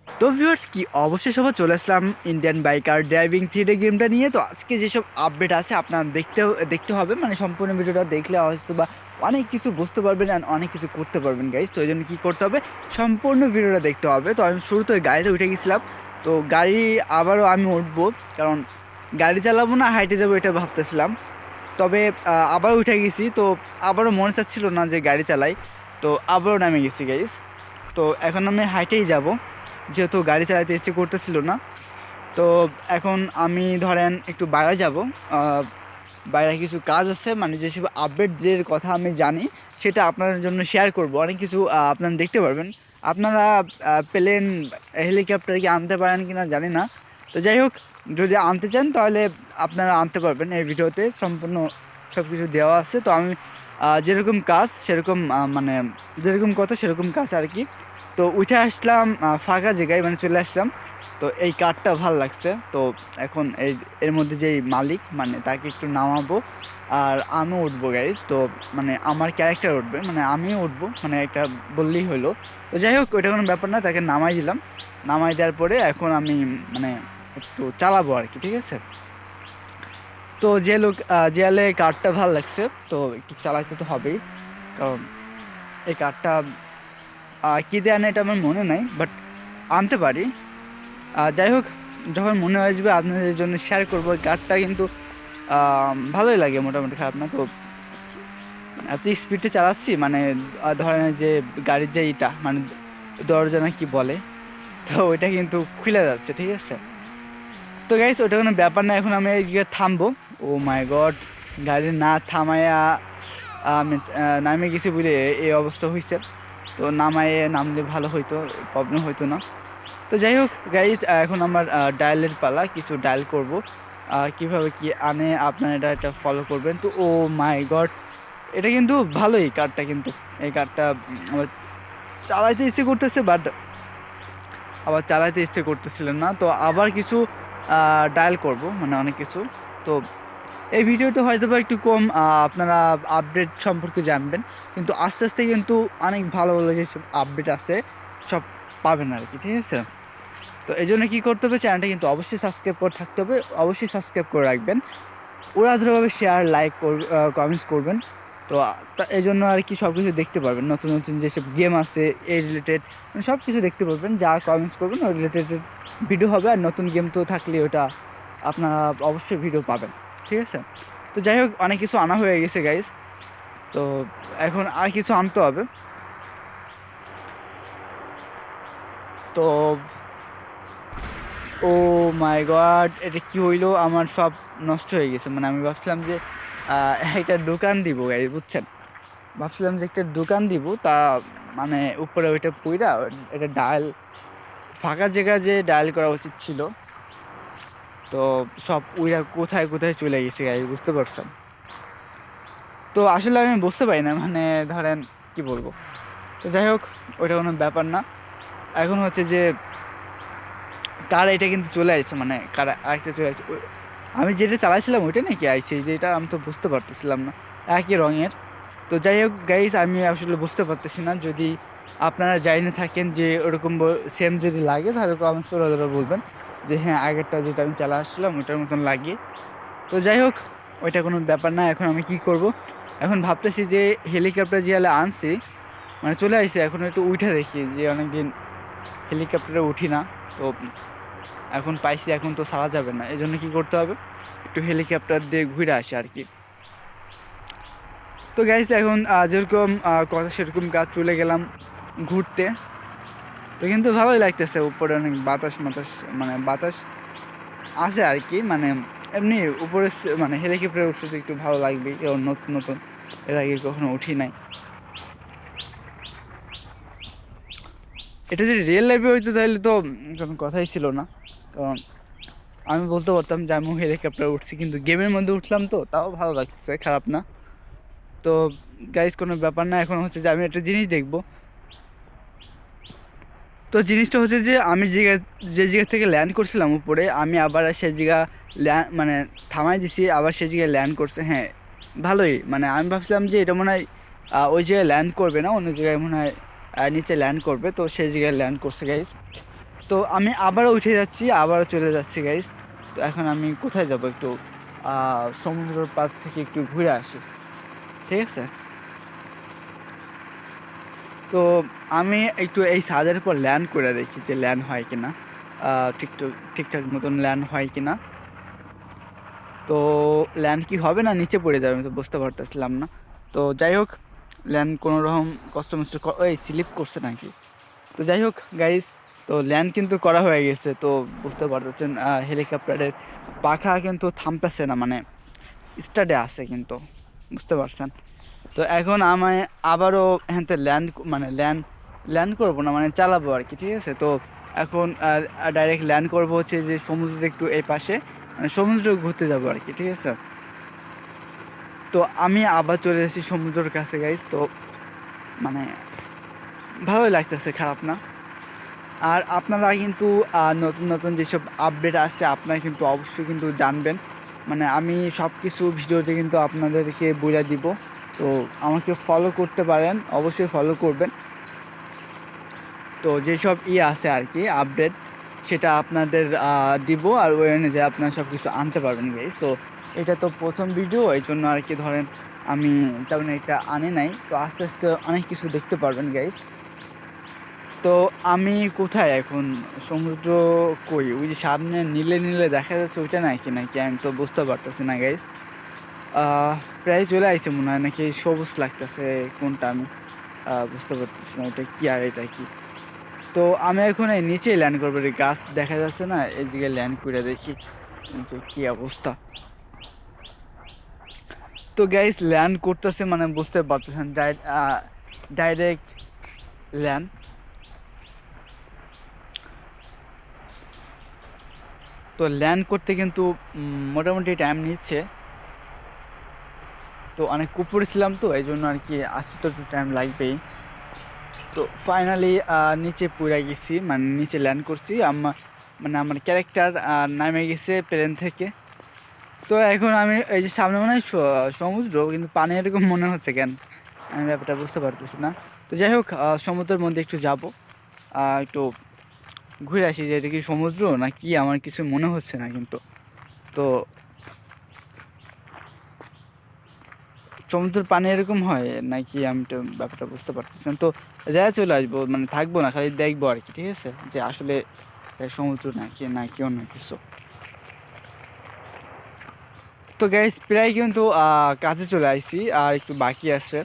তো ভিউয়ার্স কি অবশ্যই সবাই চলে আসলাম ইন্ডিয়ান বাইকার ড্রাইভিং থ্রিডে গেমটা নিয়ে। তো আজকে যেসব আপডেট আছে আপনার দেখতে হবে, মানে সম্পূর্ণ ভিডিওটা দেখলে হয়তো বা অনেক কিছু বুঝতে পারবেন আর অনেক কিছু করতে পারবেন গাইজ। তো এই জন্য কী করতে হবে, সম্পূর্ণ ভিডিওটা দেখতে হবে। তো আমি শুরুতে গাড়িতে উঠে গেছিলাম, তো গাড়ি আবারও আমি উঠবো, কারণ গাড়ি চালাবো না হাইটে যাবো এটা ভাবতেছিলাম। তবে আবার উঠে গেছি, তো আবারও মনে চাচ্ছিল না যে গাড়ি চালাই, তো আবারও নামে গেছি গাইজ। তো এখন আমি হাইটেই যাব, যেহেতু গাড়ি চালাতে ইচ্ছে করতেছিল না। তো এখন আমি ধরেন একটু বাইরে যাব, বাইরে কিছু কাজ আছে, মানে যেসব আপডেট যে কথা আমি জানি সেটা আপনাদের জন্য শেয়ার করব। অনেক কিছু আপনারা দেখতে পারবেন। আপনারা প্লেন হেলিকপ্টার কি আনতে পারেন কি না জানি না। তো যাই হোক, যদি আনতে চান তাহলে আপনারা আনতে পারবেন। এই ভিডিওতে সম্পূর্ণ সব কিছু দেওয়া আছে। তো আমি যেরকম কাজ সেরকম মানে যেরকম কথা সেরকম কাজ আর কি। তো উঠে আসলাম ফাঁকা জায়গায়, মানে চলে আসলাম। তো এই কারটা ভাল লাগছে। তো এখন এর মধ্যে যেই মালিক, মানে তাকে একটু নামাবো আর আমিও উঠবো গাইজ। তো মানে আমার ক্যারেক্টার উঠবে, মানে আমিও উঠবো, মানে একটা বললেই হলো। তো যাই হোক, ওইটা কোনো ব্যাপার না, তাকে নামাই দিলাম। নামাই দেওয়ার পরে এখন আমি মানে একটু চালাবো আর কি, ঠিক আছে। তো যে আলে কারটা ভাল লাগছে, তো একটু চালাইতে তো হবেই, কারণ এই কারটা কী দিয়ে আনে এটা আমার মনে নাই, বাট আনতে পারি। যাই হোক, যখন মনে আসবে আপনাদের জন্য শেয়ার করবো। এই কারটা কিন্তু ভালোই লাগে, মোটামুটি খারাপ না। তো এত স্পিডে চালাচ্ছি, মানে ধরেন যে গাড়ির যে ইটা, মানে দরজা না কি বলে, তো ওইটা কিন্তু খুলে যাচ্ছে, ঠিক আছে। তো গাইস ওটা কোনো ব্যাপার না, এখন আমি গিয়ে থামবো। ও মাই গড, গাড়ি না থামায়া আমি নামে গেছি বলে এই অবস্থা হয়েছে। তো নামলে ভালো হইতো, প্রবলেম হইতো না। তো যাই হোক গাইজ, এখন আমার ডায়ালের পালা, কিছু ডায়াল করব। কীভাবে কি আনে আপনারা এটা ফলো করবেন। তো ও মাই গড, এটা কিন্তু ভালোই কারটা, কিন্তু এই কারটা আমার চালাইতে ইচ্ছে করতেছে, বাট আবার চালাইতে ইচ্ছে করতেছিল না। তো আবার কিছু ডায়াল করব, মানে অনেক কিছু। তো এই ভিডিওতে হয়তো বা একটু কম আপনারা আপডেট সম্পর্কে জানবেন, কিন্তু আস্তে আস্তে কিন্তু অনেক ভালো ভালো যেসব আপডেট আছে সব পাবেন আর কি, ঠিক আছে। তো এই জন্য কী করতে হবে, চ্যানেলটা কিন্তু অবশ্যই সাবস্ক্রাইব করে থাকতে হবে, অবশ্যই সাবস্ক্রাইব করে রাখবেন। উড়াধুরাভাবে শেয়ার লাইক কমেন্টস করবেন। তো এই জন্য আর কি সব কিছু দেখতে পারবেন, নতুন নতুন যেসব গেম আছে এই রিলেটেড, মানে সব কিছু দেখতে পারবেন। যা কমেন্টস করবেন ওই রিলেটেড ভিডিও হবে, আর নতুন গেম তো থাকলে ওটা আপনারা অবশ্যই ভিডিও পাবেন, ঠিক আছে। তো যাই হোক, অনেক কিছু আনা হয়ে গেছে গাইজ। তো এখন আর কিছু আনতে হবে। তো ও মাই গড, এটা কি হইলো, আমার সব নষ্ট হয়ে গেছে। মানে আমি ভাবছিলাম যে একটা দোকান দিব গাইজ, বুঝছেন। ভাবছিলাম যে একটা দোকান দিব, তা মানে উপরে ওইটা পুইরা এটা ডায়াল ফাঁকা জায়গা যে ডায়াল করা উচিত ছিল। তো সব উইরা কোথায় কোথায় চলে গেছে গাইজ, বুঝতে পারছেন। তো আসলে আমি বুঝতে পারি না, মানে ধরেন কি বলবো। তো যাই হোক, ওইটা কোনো ব্যাপার না। এখন হচ্ছে যে কার এটা কিন্তু চলে আসছে, মানে কার আরেকটা চলে আসছে। আমি যেটা চালাইছিলাম ওইটা নাকি আইছে, যেটা আমি তো বুঝতে পারতেছিলাম না, একই রঙের। তো যাই হোক গাইস, আমি আসলে বুঝতে পারতেছি না। যদি আপনারা জাইনে থাকেন যে ওরকম সেম যদি লাগে, তাহলে কমেন্টস করে ওরা বলবেন যে হ্যাঁ আগেরটা যেটা আমি চালা আসছিলাম ওইটার মতন লাগিয়ে। তো যাই হোক, ওইটা কোনো ব্যাপার না। এখন আমি কি করব, এখন ভাবতেছি যে হেলিকপ্টার যে আনছি, মানে চলে আসছে, এখন একটু উঠে দেখি, যে অনেকদিন হেলিকপ্টারে উঠি না। তো এখন পাইছি, এখন তো ছাড়া যাবে না, এই জন্য কী করতে হবে, একটু হেলিকপ্টার দিয়ে ঘুরে আসি আর কি। তো গাইস এখন যেরকম কথা সেরকম কাজ, চলে গেলাম ঘুরতে। তো কিন্তু ভালোই লাগতেছে, উপরে অনেক বাতাস মাতাস, মানে বাতাস আছে আর কি। মানে এমনি উপরে মানে হেলিকপ্টারে উঠতে একটু ভালো লাগবে, কারণ নতুন নতুন, এর আগে কখনো উঠি নাই। এটা যদি রিয়েল লাইফে হইতো তাহলে তো কোনো কথাই ছিল না, কারণ আমি বলতে পারতাম যে আমি হেলিকপ্টারে উঠছি, কিন্তু গেমের মধ্যে উঠলাম, তো তাও ভালো লাগতেছে, খারাপ না। তো গাইস কোনো ব্যাপার না, এখন হচ্ছে যে আমি একটা জিনিস দেখব। তো জিনিসটা হচ্ছে যে আমি যে জায়গা থেকে ল্যান্ড করছিলাম উপরে, আমি আবার সেই জায়গা মানে থামাই দিছি, আবার সেই জায়গায় ল্যান্ড করছে। হ্যাঁ ভালোই, মানে আমি ভাবছিলাম যে এটা মনে হয় ওই জায়গায় ল্যান্ড করবে না, অন্য জায়গায় মনে হয় নিচে ল্যান্ড করবে। তো সেই জায়গায় ল্যান্ড করছে গাইস। তো আমি আবারও উঠে যাচ্ছি, আবারও চলে যাচ্ছি গাইস। তো এখন আমি কোথায় যাব, একটু সমুদ্রের পাড় থেকে একটু ঘুরে আসি, ঠিক আছে? তো আমি একটু এই ছাদের উপর ল্যান্ড করে দেখি যে ল্যান্ড হয় কিনা, ঠিকঠাক ঠিকঠাক মতন ল্যান্ড হয় কিনা। তো ল্যান্ড কি হবে না নিচে পড়ে যাবে, আমি তো বুঝতে পারতেছিলাম না। তো যাই হোক, ল্যান্ড কোনো রকম কষ্ট মষ্ট ওই স্লিপ করছে নাকি। তো যাই হোক গাইস, তো ল্যান্ড কিন্তু করা হয়ে গেছে। তো বুঝতে পারতেছেন হেলিকপ্টারের পাখা কিন্তু থামতেছে না, মানে স্টার্টে আছে কিন্তু, বুঝতে পারছেন? তো এখন আমায় আবারও হ্যাঁ ল্যান্ড, মানে ল্যান্ড করবো না, মানে চালাবো আর কি, ঠিক আছে? তো এখন ডাইরেক্ট ল্যান্ড করবো হচ্ছে যে সমুদ্রের একটু এই পাশে, মানে সমুদ্র ঘুরতে যাবো আর কি, ঠিক আছে? তো আমি আবার চলে এসেছি সমুদ্রের কাছে গাইস। তো মানে ভালোই লাগতেছে, খারাপ না। আর আপনারা কিন্তু নতুন নতুন যেসব আপডেট আসছে আপনারা কিন্তু অবশ্যই কিন্তু জানবেন, মানে আমি সব কিছু ভিডিওতে কিন্তু আপনাদেরকে বলে দিব। তো আমাকে ফলো করতে পারেন, অবশ্যই ফলো করবেন। তো যেসব আছে আর কি আপডেট, সেটা আপনাদের দিব, আর ওই অনুযায়ী আপনারা সব কিছু আনতে পারবেন গাইস। তো এটা তো প্রথম ভিডিও, এই জন্য আর কি ধরেন আমি তেমন মানে এটা আনে নাই। তো আস্তে আস্তে অনেক কিছু দেখতে পারবেন গাইস। তো আমি কোথায় এখন, সমুদ্র কই, ওই যে সামনে নীলে নীলে দেখা যাচ্ছে ওইটা নাকি নাকি আমি তো বুঝতে পারতেছি না গাইস। প্রায় চলে আসছে মনে হয়, নাকি সবুজ লাগতেছে কোনটা আমি বুঝতে পারতেছি না ওটা কি আর এটা কি। তো আমি এখন এই নিচেই ল্যান্ড করবো, এই গাছ দেখা যাচ্ছে না, এই জায়গায় ল্যান্ড করে দেখি যে কি অবস্থা। তো গাইস ল্যান্ড করতেছে, মানে বুঝতে পারতেছেন ডাইরেক্ট ল্যান্ড। তো ল্যান্ড করতে কিন্তু মোটামুটি টাইম নিচ্ছে। তো অনেক উপরে ছিলাম, তো এই জন্য আর কি আসতে তো একটু টাইম লাগবেই। তো ফাইনালি নিচে পড়ে গেছি, মানে নিচে ল্যান্ড করছি। মানে আমার ক্যারেক্টার নামে গেছে প্লেন থেকে। তো এখন আমি এই যে সামনে মনে হয় সমুদ্র, কিন্তু পানি এরকম মনে হচ্ছে কেন, আমি ব্যাপারটা বুঝতে পারতেছি না। তো যাই হোক, সমুদ্রের মধ্যে একটু যাব, একটু ঘুরে আসি যে এটা কি সমুদ্র না কি, আমার কিছু মনে হচ্ছে না কিন্তু। তো সমুদ্রের পানি এরকম হয় নাকি, আমি তো ব্যাপারটা বুঝতে পারতেছি না। তো যাই চলে আসবো, মানে থাকবো না, খালি দেখবো আর কি, ঠিক আছে? যে আসলে সমুদ্র নাকি অন্য কিছু। তো গাইস প্রায় কিন্তু কাছে চলে আসছি, আর একটু বাকি আছে।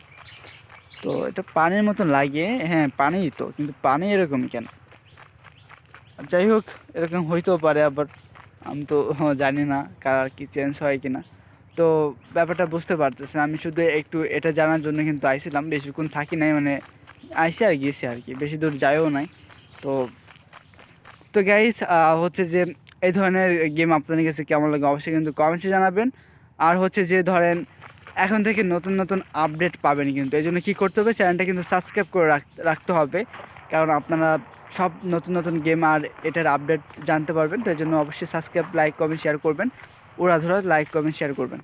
তো এটা পানির মতন লাগে, হ্যাঁ পানি তো, কিন্তু পানি এরকম কেন? যাই হোক, এরকম হইতেও পারে, আবার আমি তো জানি না কালার কি চেঞ্জ হয় কিনা। তো ব্যাপারটা বুঝতে পারতেছি না, আমি শুধু একটু এটা জানার জন্য কিন্তু আইছিলাম, বেশিক্ষণ থাকি নাই, মানে আইসি আর গিয়েছি আর কি, বেশি দূর যাইও নাই। তো তো গাইস হচ্ছে যে এই ধরনের গেম আপনাদের কাছে কেমন লাগে অবশ্যই কিন্তু কমেন্টসে জানাবেন। আর হচ্ছে যে ধরেন এখন থেকে নতুন নতুন আপডেট পাবেন, কিন্তু এই জন্য কী করতে হবে, চ্যানেলটা কিন্তু সাবস্ক্রাইব করে রাখতে হবে, কারণ আপনারা সব নতুন নতুন গেম আর এটার আপডেট জানতে পারবেন। তো এই জন্য অবশ্যই সাবস্ক্রাইব, লাইক, কমেন্ট, শেয়ার করবেন, উড়াধুরা লাইক, কমেন্ট, শেয়ার করবেন।